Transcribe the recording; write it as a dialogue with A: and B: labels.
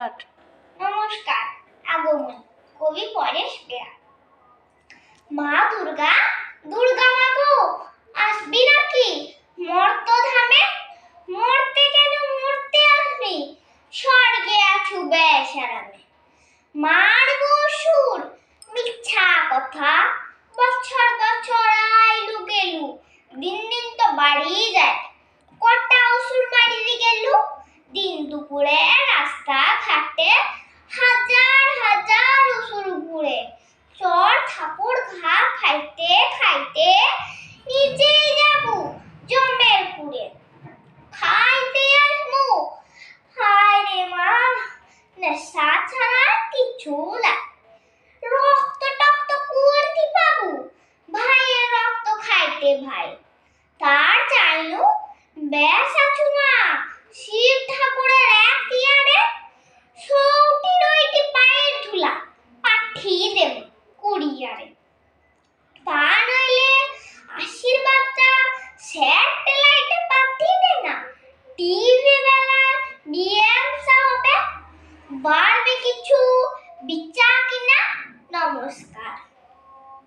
A: নমস্কার। আগমন কবি পরেশ বেরা। মা দুর্গা, দুর্গা মা গো, আসবি নাকি মর্তধামে? মরতে কেন মরতে আসবি, স্বর্গে আছু বেশ আরামে। মার গো সুর, মিথ্যা কথা, বছর বছর আইলু গেলু, দিন দিন তো বাড়িয়ে যায়। কটা অসুর মারিয়ে গেলু, দিন দুপুরে রাস্তা ঘাটে হাজার হাজার অসুর ঘুরে। চর থাপড় ঘা খাইতে খাইতে নিজেই যাবো জমের পুরে। খাইতে আসমু, হায় রে মা, নেশা ছাড়া কিছু নাই। রক্ত টক্ত কোনটি পাবো, ভাইয়ের রক্ত খাইতে ভাই। তার চাইলু বেশ আছু মা, শিব ঠাকুরের এক ইয়ারে। সৌটি রইটি পায়ের ধুলা, পাঠিয়ে দেব কুড়িয়ারে। তা নইলে আশীর্বাদটা স্যাটেলাইটে পাঠিয়ে দে না, টিপ